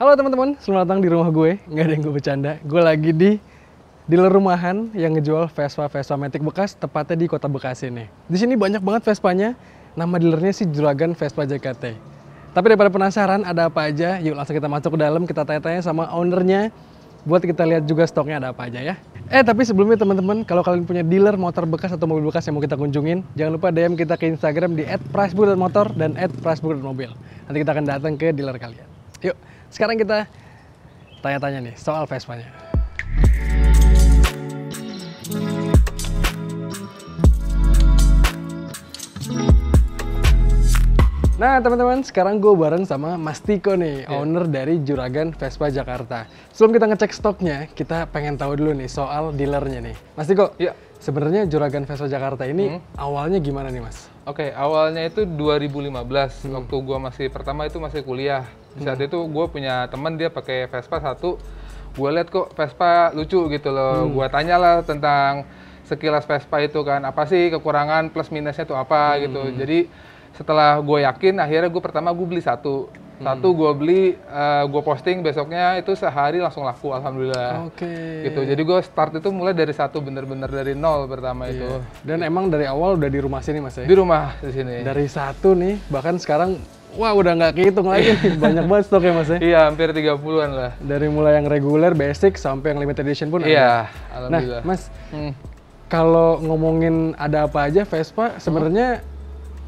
Halo teman-teman, selamat datang di rumah gue. Nggak ada yang gue bercanda. Gue lagi di dealer rumahan yang ngejual Vespa Matic bekas, tepatnya di Kota Bekasi nih. Di sini banyak banget Vespanya. Nama dealernya sih Juragan Vespa JKT. Tapi daripada penasaran ada apa aja, yuk langsung kita masuk ke dalam, kita tanya-tanya sama ownernya. Buat kita lihat juga stoknya ada apa aja ya. Tapi sebelumnya teman-teman, kalau kalian punya dealer motor bekas atau mobil bekas yang mau kita kunjungin, jangan lupa DM kita ke Instagram di @pricebook.motor dan @pricebook.mobil. Nanti kita akan datang ke dealer kalian. Yuk, sekarang kita tanya-tanya nih soal Vespanya. Nah teman-teman, sekarang gue bareng sama Mas Tiko nih, owner dari Juragan Vespa Jakarta. Sebelum kita ngecek stoknya, kita pengen tahu dulu nih soal dealernya nih. Mas Tiko, sebenarnya Juragan Vespa Jakarta ini awalnya gimana nih Mas? Oke, awalnya itu 2015, waktu gue masih kuliah. Saat itu gue punya teman dia pakai Vespa satu, gue lihat kok Vespa lucu gitu loh. Gue tanyalah tentang sekilas Vespa itu kan, apa sih kekurangan plus minusnya tuh apa gitu. Jadi setelah gue yakin, akhirnya gue beli satu. Gue beli, gue posting, besoknya itu sehari langsung laku, alhamdulillah. Gitu. Jadi gue start itu mulai dari satu, bener-bener dari nol pertama itu. Dan emang dari awal udah di rumah sini Mas ya? Di rumah di sini. Dari satu nih, bahkan sekarang wah udah nggak kehitung lagi nih, banyak banget stoknya Mas ya? Iya, hampir 30-an lah. Dari mulai yang reguler, basic, sampai yang limited edition pun ada. Iya, alhamdulillah. Nah Mas, kalau ngomongin ada apa aja Vespa, sebenarnya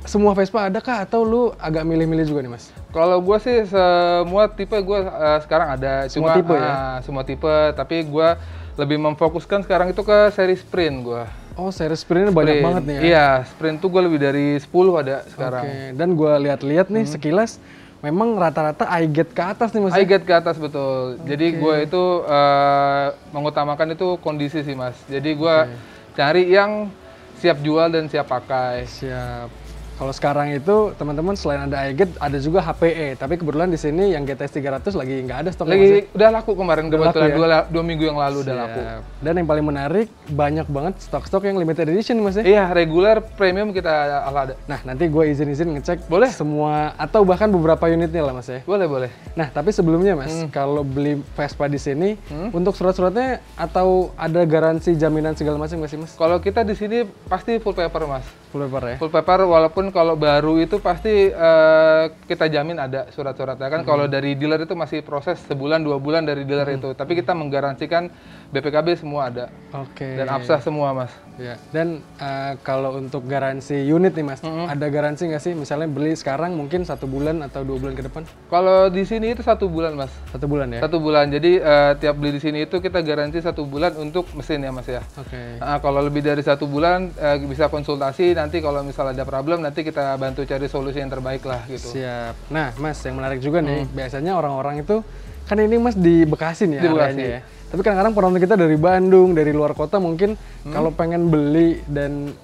semua Vespa ada kah atau lu agak milih-milih juga nih Mas? Kalau gue sih semua tipe gue sekarang ada. Semua tipe ya? Semua tipe, tapi gue lebih memfokuskan sekarang itu ke seri sprint gue. Oh, seri sprintnya banyak banget nih ya? Iya, sprint tuh gue lebih dari 10 ada sekarang. Dan gue lihat-lihat nih sekilas, memang rata-rata iGate ke atas nih Mas? iGate ke atas, betul. Jadi gue itu mengutamakan itu kondisi sih Mas. Jadi gue cari yang siap jual dan siap pakai. Siap. Kalau sekarang itu teman-teman selain ada iGate ada juga HPE, tapi kebetulan di sini yang GTS 300 lagi nggak ada stoknya. Udah laku kemarin, kebetulan ya? dua minggu yang lalu udah laku. Dan yang paling menarik, banyak banget stok-stok yang limited edition Mas ya? Iya, regular, premium kita ada. Nah, nanti gue izin ngecek boleh semua atau bahkan beberapa unitnya lah Mas ya? Boleh. Nah, tapi sebelumnya Mas, kalau beli Vespa di sini, untuk surat-suratnya atau ada garansi jaminan segala macam nggak sih Mas? Kalau kita di sini pasti full paper Mas. Full paper ya? Full paper, walaupun kalau baru itu pasti kita jamin ada surat-suratnya kan. Kalau dari dealer itu masih proses sebulan 2 bulan dari dealer itu, tapi kita menggaransikan BPKB semua ada. Dan absah semua Mas. Ya. Dan kalau untuk garansi unit nih Mas, ada garansi nggak sih? Misalnya beli sekarang mungkin 1 bulan atau 2 bulan ke depan? Kalau di sini itu 1 bulan Mas. 1 bulan ya? 1 bulan. Jadi tiap beli di sini itu kita garansi 1 bulan untuk mesin ya Mas ya. Kalau lebih dari 1 bulan bisa konsultasi. Nanti kalau misalnya ada problem, nanti kita bantu cari solusi yang terbaik lah gitu. Siap. Nah Mas, yang menarik juga nih, biasanya orang-orang itu kan ini Mas di Bekasi nih areanya ya. Tapi kadang-kadang penonton kita dari Bandung, dari luar kota mungkin kalau pengen beli dan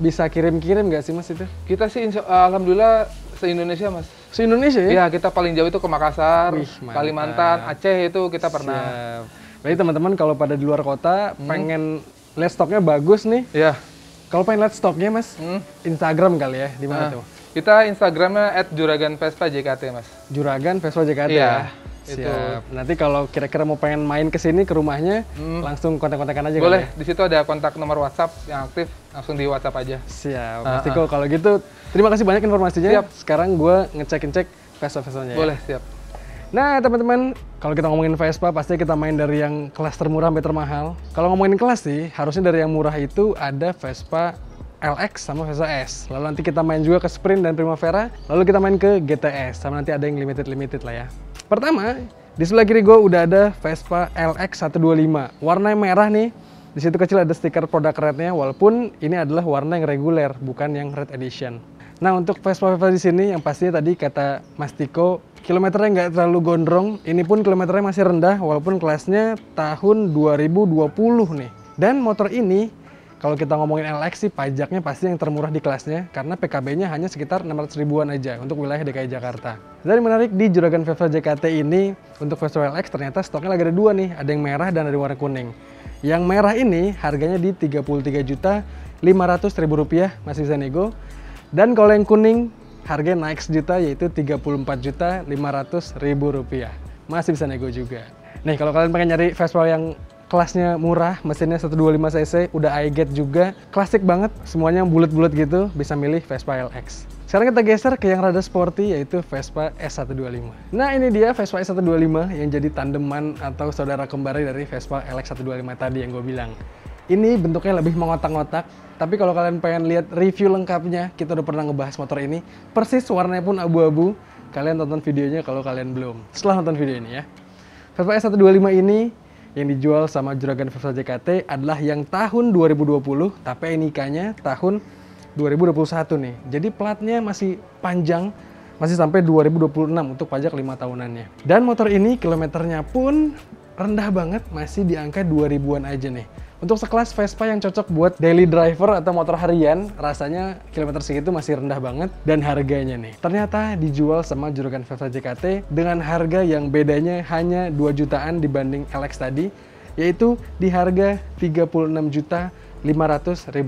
bisa kirim-kirim nggak sih Mas itu? Kita sih alhamdulillah se-Indonesia Mas. Se-Indonesia ya? Iya, kita paling jauh itu ke Makassar, Kalimantan, Aceh itu kita pernah. Siap. Berarti teman-teman kalau pada di luar kota pengen lihat stoknya bagus nih. Iya. Kalau pengen lihat stoknya Mas, Instagram kali ya, di mana tuh? Kita Instagramnya @juraganvespajkt Mas. Juragan Vespa JKT ya? Siap. Nanti kalau kira-kira mau pengen main ke sini ke rumahnya, langsung kontak-kontakan aja. Boleh, di situ ada kontak nomor WhatsApp yang aktif, langsung di WhatsApp aja. Siap. Mas Tiko, kalau gitu terima kasih banyak informasinya. Siap. Sekarang gue ngecek Vespa-Vespanya. Boleh, siap. Nah teman-teman, kalau kita ngomongin Vespa pasti kita main dari yang kelas termurah sampai termahal. Kalau ngomongin kelas sih, harusnya dari yang murah itu ada Vespa LX sama Vespa S. Lalu nanti kita main juga ke Sprint dan Primavera. Lalu kita main ke GTS, sama nanti ada yang limited lah ya. Pertama, di sebelah kiri gue udah ada Vespa LX 125. Warna merah nih. Di situ kecil ada stiker produk red-nya, walaupun ini adalah warna yang reguler, bukan yang red edition. Nah, untuk Vespa di sini yang pastinya tadi kata Mas Tiko, kilometernya nggak terlalu gondrong. Ini pun kilometernya masih rendah, walaupun kelasnya tahun 2020 nih. Dan motor ini, kalau kita ngomongin LX sih pajaknya pasti yang termurah di kelasnya, karena PKB-nya hanya sekitar 600 ribuan aja untuk wilayah DKI Jakarta. Dan menarik di Juragan Vespa JKT ini, untuk Vespa LX ternyata stoknya lagi ada 2 nih, ada yang merah dan ada yang warna kuning. Yang merah ini harganya di Rp33.500.000, masih bisa nego. Dan kalau yang kuning, harganya naik sejuta, yaitu Rp34.500.000. masih bisa nego juga. Nih, kalau kalian pengen nyari Vespa yang kelasnya murah, mesinnya 125 cc, udah iGate juga, klasik banget, semuanya bulat-bulat gitu, bisa milih Vespa LX. Sekarang kita geser ke yang rada sporty, yaitu Vespa S125. Nah, ini dia Vespa S125 yang jadi tandeman atau saudara kembar dari Vespa LX125 tadi yang gue bilang. Ini bentuknya lebih mengotak-ngotak, tapi kalau kalian pengen lihat review lengkapnya, kita udah pernah ngebahas motor ini, persis warnanya pun abu-abu. Kalian tonton videonya kalau kalian belum. Setelah nonton video ini ya. Vespa S125 ini yang dijual sama Juragan Vespa JKT adalah yang tahun 2020, tapi NIK-nya tahun 2021 nih. Jadi platnya masih panjang, masih sampai 2026 untuk pajak 5 tahunannya. Dan motor ini kilometernya pun rendah banget, masih di angka 2000-an aja nih. Untuk sekelas Vespa yang cocok buat daily driver atau motor harian, rasanya kilometer segitu masih rendah banget. Dan harganya nih, ternyata dijual sama Juragan Vespa JKT dengan harga yang bedanya hanya 2 jutaan dibanding LX tadi, yaitu di harga 36.500.000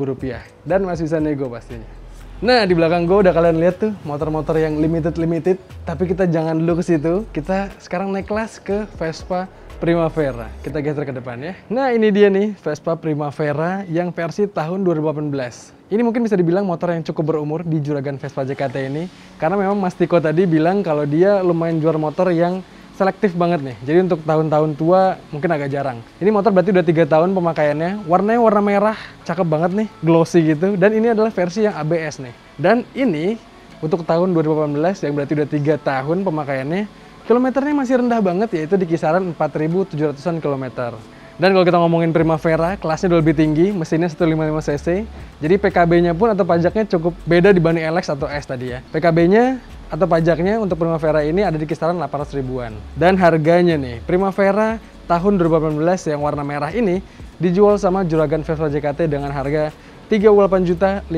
rupiah. Dan masih bisa nego pastinya. Nah, di belakang gue udah kalian lihat tuh motor-motor yang limited, tapi kita jangan dulu ke situ. Kita sekarang naik kelas ke Vespa Primavera. Kita geser ke depan ya. Nah, ini dia nih Vespa Primavera yang versi tahun 2018. Ini mungkin bisa dibilang motor yang cukup berumur di Juragan Vespa JKT ini, karena memang Mas Tiko tadi bilang kalau dia lumayan jual motor yang selektif banget nih. Jadi untuk tahun-tahun tua mungkin agak jarang. Ini motor berarti udah 3 tahun pemakaiannya. Warnanya warna merah, cakep banget nih, glossy gitu. Dan ini adalah versi yang ABS nih. Dan ini untuk tahun 2018 yang berarti udah 3 tahun pemakaiannya, kilometernya masih rendah banget, yaitu di kisaran 4.700-an kilometer. Dan kalau kita ngomongin Primavera, kelasnya udah lebih tinggi, mesinnya 155 cc. Jadi PKB-nya pun atau pajaknya cukup beda dibanding LX atau S tadi ya. PKB-nya atau pajaknya untuk Primavera ini ada di kisaran 800 ribuan. Dan harganya nih, Primavera tahun 2018 yang warna merah ini dijual sama Juragan Vespa JKT dengan harga 38.500.000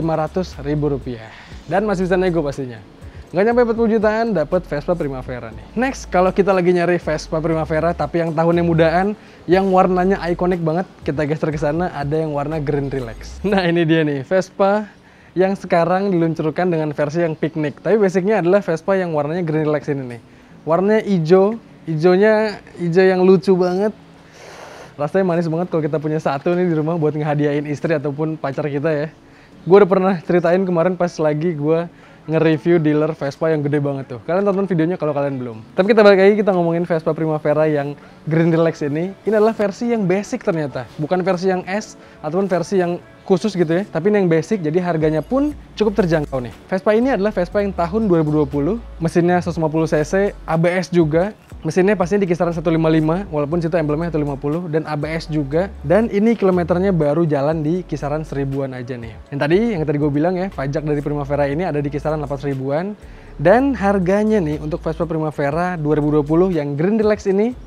rupiah. Dan masih bisa nego pastinya. Nggak nyampe 40 jutaan dapat Vespa Primavera nih. Next, kalau kita lagi nyari Vespa Primavera tapi yang tahunnya mudaan, yang warnanya ikonik banget, kita geser ke sana, ada yang warna green relax. Nah, ini dia nih, Vespa yang sekarang diluncurkan dengan versi yang piknik. Tapi basicnya adalah Vespa yang warnanya green relax ini nih. Warnanya hijau, hijaunya hijau yang lucu banget. Rasanya manis banget kalau kita punya satu nih di rumah buat ngehadiahin istri ataupun pacar kita ya. Gue udah pernah ceritain kemarin pas lagi gue nge-review dealer Vespa yang gede banget tuh. Kalian tonton videonya kalau kalian belum. Tapi kita balik lagi, kita ngomongin Vespa Primavera yang green relax ini. Ini adalah versi yang basic ternyata. Bukan versi yang S ataupun versi yang khusus gitu ya. Tapi ini yang basic, jadi harganya pun cukup terjangkau nih. Vespa ini adalah Vespa yang tahun 2020. Mesinnya 150 cc, ABS juga. Mesinnya pastinya di kisaran 155, walaupun situ emblemnya 150, dan ABS juga. Dan ini kilometernya baru jalan di kisaran 1000-an aja nih. Yang tadi gue bilang ya, pajak dari Primavera ini ada di kisaran 800 ribuan. Dan harganya nih untuk Vespa Primavera 2020 yang green relax ini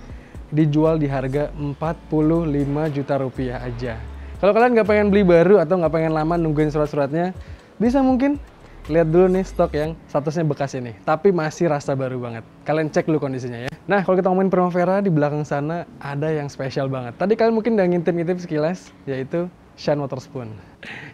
dijual di harga 45 juta rupiah aja. Kalau kalian nggak pengen beli baru atau nggak pengen lama nungguin surat-suratnya, bisa mungkin lihat dulu nih stok yang statusnya bekas ini, tapi masih rasa baru banget. Kalian cek dulu kondisinya ya. Nah, kalau kita ngomongin Primavera, di belakang sana ada yang spesial banget. Tadi kalian mungkin udah ngintip-ngintip sekilas, yaitu Shine Waterspoon.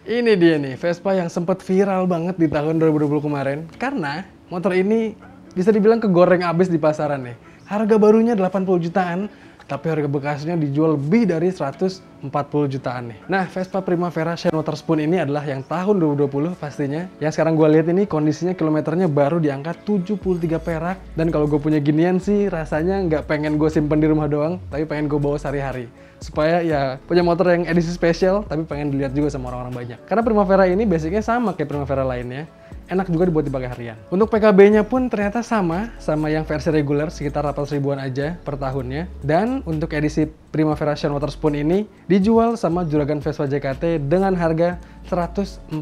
Ini dia nih, Vespa yang sempat viral banget di tahun 2020 kemarin, karena motor ini bisa dibilang kegoreng abis di pasaran nih. Harga barunya 80 jutaan, tapi harga bekasnya dijual lebih dari 140 jutaan nih. Nah, Vespa Primavera Shine Waterspoon ini adalah yang tahun 2020 pastinya. Yang sekarang gue lihat ini kondisinya kilometernya baru di angka 73 perak. Dan kalau gue punya ginian sih rasanya nggak pengen gue simpen di rumah doang, tapi pengen gue bawa sehari-hari. Supaya ya punya motor yang edisi spesial, tapi pengen dilihat juga sama orang-orang banyak. Karena Primavera ini basicnya sama kayak Primavera lainnya. Enak juga dibuat dipakai harian. Untuk PKB-nya pun ternyata sama yang versi reguler, sekitar 800 ribuan aja per tahunnya. Dan untuk edisi Primavera Shine Waterspoon ini dijual sama Juragan Vespa JKT dengan harga 140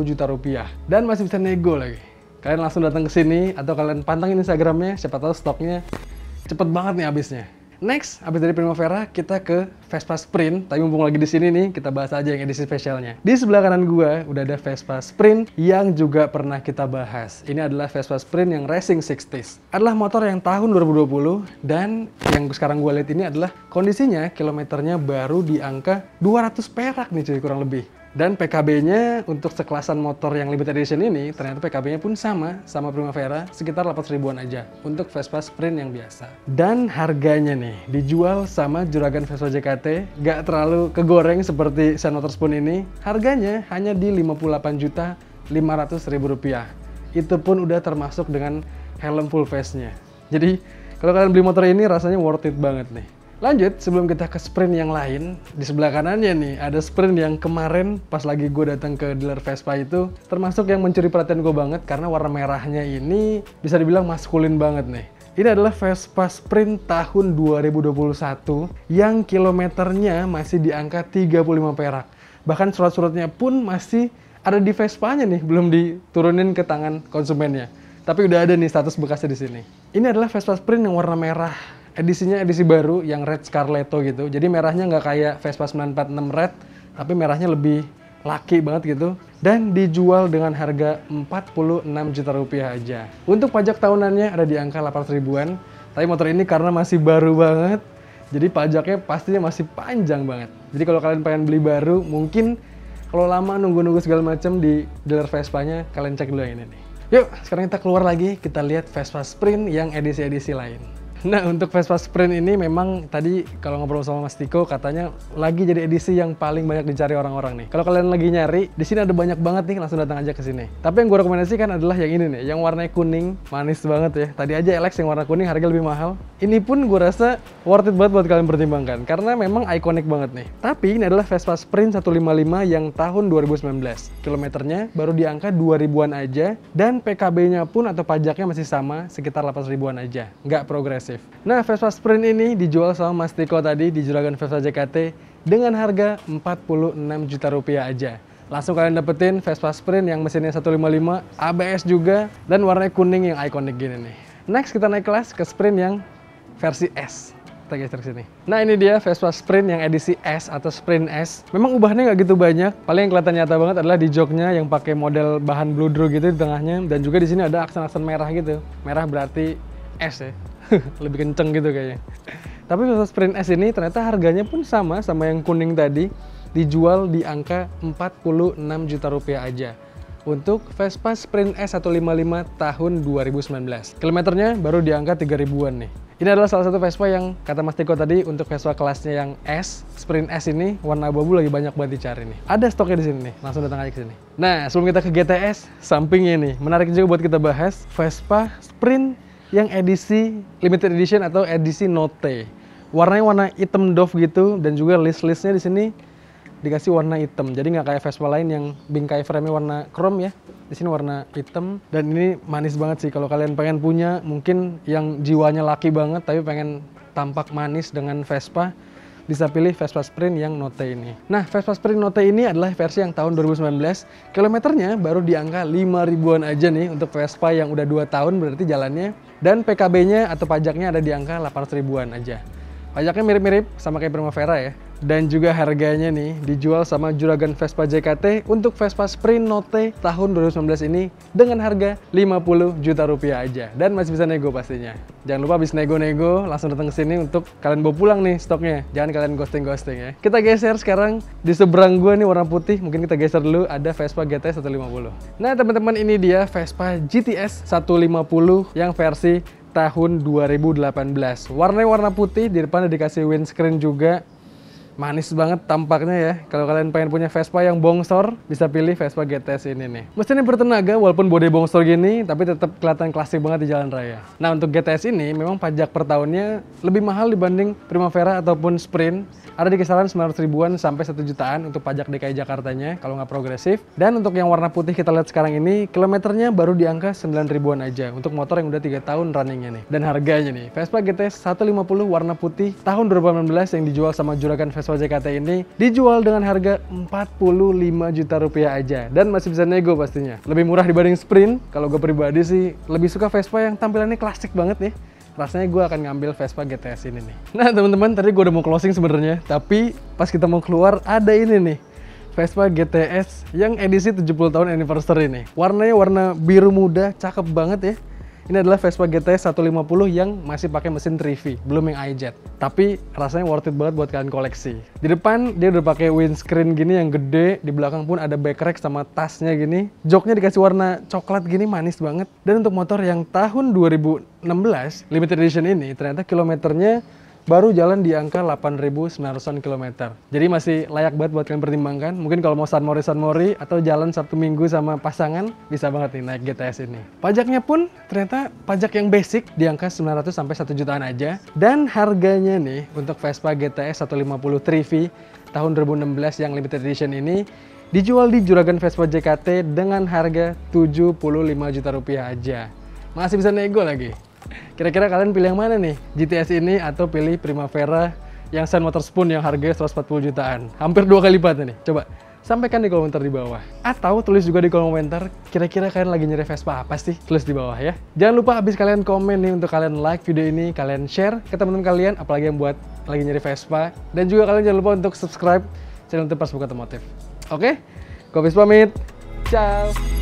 juta rupiah. Dan masih bisa nego lagi. Kalian langsung datang ke sini atau kalian pantengin Instagramnya, siapa tahu stoknya cepet banget nih habisnya. Next, habis dari Primavera, kita ke Vespa Sprint. Tapi mumpung lagi di sini nih, kita bahas aja yang edisi spesialnya. Di sebelah kanan gua udah ada Vespa Sprint yang juga pernah kita bahas. Ini adalah Vespa Sprint yang Racing 60s. Adalah motor yang tahun 2020 dan yang sekarang gua lihat ini adalah kondisinya kilometernya baru di angka 200 perak nih cuy, kurang lebih. Dan PKB-nya untuk sekelasan motor yang limited edition ini, ternyata PKB-nya pun sama Primavera, sekitar 800 ribuan aja untuk Vespa Sprint yang biasa. Dan harganya nih, dijual sama juragan Vespa JKT, gak terlalu kegoreng seperti Shine Motorspoon ini. Harganya hanya di Rp58.500.000. Itu pun udah termasuk dengan helm full face-nya. Jadi, kalau kalian beli motor ini rasanya worth it banget nih. Lanjut, sebelum kita ke sprint yang lain, di sebelah kanannya nih, ada sprint yang kemarin pas lagi gue datang ke dealer Vespa itu, termasuk yang mencuri perhatian gue banget, karena warna merahnya ini bisa dibilang maskulin banget nih. Ini adalah Vespa Sprint tahun 2021, yang kilometernya masih di angka 35 perak. Bahkan surat-suratnya pun masih ada di Vespanya nih, belum diturunin ke tangan konsumennya. Tapi udah ada nih status bekasnya di sini. Ini adalah Vespa Sprint yang warna merah. Edisinya edisi baru yang Red Scarletto gitu. Jadi merahnya nggak kayak Vespa 946 Red, tapi merahnya lebih laki banget gitu. Dan dijual dengan harga Rp46 juta aja. Untuk pajak tahunannya ada di angka 800 ribuan. Tapi motor ini karena masih baru banget, jadi pajaknya pastinya masih panjang banget. Jadi kalau kalian pengen beli baru, mungkin kalau lama nunggu-nunggu segala macam di dealer Vespanya, kalian cek dulu yang ini nih. Yuk, sekarang kita keluar lagi, kita lihat Vespa Sprint yang edisi-edisi lain. Nah, untuk Vespa Sprint ini memang tadi kalau ngobrol sama Mas Tiko katanya lagi jadi edisi yang paling banyak dicari orang-orang nih. Kalau kalian lagi nyari, di sini ada banyak banget nih, langsung datang aja ke sini. Tapi yang gue rekomendasikan adalah yang ini nih, yang warnanya kuning, manis banget ya. Tadi aja LX yang warna kuning harga lebih mahal. Ini pun gue rasa worth it banget buat kalian pertimbangkan karena memang ikonik banget nih. Tapi ini adalah Vespa Sprint 155 yang tahun 2019. Kilometernya baru di angka 2000-an aja dan PKB-nya pun atau pajaknya masih sama, sekitar 800 ribuan aja. Nggak progresif. Nah, Vespa Sprint ini dijual sama Mas Tiko tadi di juragan Vespa JKT dengan harga Rp46 juta aja. Langsung kalian dapetin Vespa Sprint yang mesinnya 155, ABS juga, dan warnanya kuning yang ikonik gini nih. Next kita naik kelas ke Sprint yang versi S. Kita geser ke sini. Nah, ini dia Vespa Sprint yang edisi S atau Sprint S. Memang ubahnya nggak gitu banyak. Paling yang kelihatan nyata banget adalah di joknya yang pakai model bahan bludru gitu di tengahnya, dan juga di sini ada aksen-aksen merah gitu. Merah berarti S ya. Lebih kenceng gitu kayaknya. Tapi Vespa Sprint S ini ternyata harganya pun sama yang kuning tadi, dijual di angka Rp46 juta aja. Untuk Vespa Sprint S 155 tahun 2019. Kilometernya baru di angka 3.000-an nih. Ini adalah salah satu Vespa yang kata Mas Tiko tadi untuk Vespa kelasnya yang S, Sprint S ini warna abu-abu lagi banyak banget dicari nih. Ada stoknya di sini nih, langsung datang aja ke sini. Nah, sebelum kita ke GTS, sampingnya nih, menarik juga buat kita bahas Vespa Sprint yang edisi limited edition atau edisi Note. Warnanya warna hitam doff gitu dan juga list-listnya di sini dikasih warna hitam. Jadi nggak kayak Vespa lain yang bingkai frame-nya warna chrome ya. Di sini warna hitam dan ini manis banget sih kalau kalian pengen punya, mungkin yang jiwanya laki banget tapi pengen tampak manis dengan Vespa, bisa pilih Vespa Sprint yang Note ini. Nah, Vespa Sprint Note ini adalah versi yang tahun 2019. Kilometernya baru di angka 5.000-an aja nih untuk Vespa yang udah 2 tahun berarti jalannya. Dan PKB-nya atau pajaknya ada di angka 800 ribuan aja. Pajaknya mirip-mirip sama kayak Primavera ya. Dan juga harganya nih dijual sama juragan Vespa JKT untuk Vespa Sprint Note tahun 2019 ini dengan harga Rp50 juta aja. Dan masih bisa nego pastinya. Jangan lupa habis nego-nego langsung datang ke sini untuk kalian bawa pulang nih stoknya. Jangan kalian ghosting-ghosting ya. Kita geser sekarang di seberang gua nih warna putih. Mungkin kita geser dulu, ada Vespa GTS 150. Nah, teman-teman, ini dia Vespa GTS 150 yang versi tahun 2018. Warnanya warna putih, di depan dikasih windscreen juga. Manis banget tampaknya ya. Kalau kalian pengen punya Vespa yang bongsor, bisa pilih Vespa GTS ini nih. Mesinnya bertenaga walaupun bodi bongsor gini, tapi tetap kelihatan klasik banget di jalan raya. Nah, untuk GTS ini memang pajak per tahunnya lebih mahal dibanding Primavera ataupun Sprint. Ada di kisaran 900 ribuan sampai 1 jutaan untuk pajak DKI Jakartanya kalau nggak progresif. Dan untuk yang warna putih kita lihat sekarang ini, kilometernya baru di angka 9 ribuan aja untuk motor yang udah 3 tahun runningnya nih. Dan harganya nih, Vespa GTS 150 warna putih tahun 2018 yang dijual sama juragan Vespa JKT ini dijual dengan harga Rp45 juta aja dan masih bisa nego pastinya. Lebih murah dibanding Sprint. Kalau gue pribadi sih lebih suka Vespa yang tampilannya klasik banget nih. Rasanya gue akan ngambil Vespa GTS ini nih. Nah, teman-teman, tadi gue udah mau closing sebenarnya, tapi pas kita mau keluar ada ini nih. Vespa GTS yang edisi 70 tahun anniversary nih. Warnanya warna biru muda, cakep banget ya. Ini adalah Vespa GTS 150 yang masih pakai mesin 3V, belum yang iJet. Tapi rasanya worth it banget buat kalian koleksi. Di depan dia udah pakai windscreen gini yang gede, di belakang pun ada backrack sama tasnya gini. Joknya dikasih warna coklat gini, manis banget. Dan untuk motor yang tahun 2016 limited edition ini ternyata kilometernya baru jalan di angka 8.900 km. Jadi masih layak banget buat kalian pertimbangkan. Mungkin kalau mau Sunmori atau jalan Sabtu Minggu sama pasangan, bisa banget nih naik GTS ini. Pajaknya pun ternyata pajak yang basic di angka 900 sampai 1 jutaan aja. Dan harganya nih untuk Vespa GTS 150 3V tahun 2016 yang limited edition ini dijual di Juragan Vespa JKT dengan harga 75 juta rupiah aja. Masih bisa nego lagi. Kira-kira kalian pilih yang mana nih? GTS ini atau pilih Primavera yang Sun Motorspoon yang harganya 140 jutaan? Hampir 2 kali lipat nih. Coba sampaikan di komentar di bawah. Atau tulis juga di kolom komentar, kira-kira kalian lagi nyari Vespa apa sih? Tulis di bawah ya. Jangan lupa habis kalian komen nih untuk kalian like video ini, kalian share ke teman-teman kalian, apalagi yang buat lagi nyari Vespa. Dan juga kalian jangan lupa untuk subscribe channel Tepars Buka Otomotif. Oke? Gue pamit. Ciao!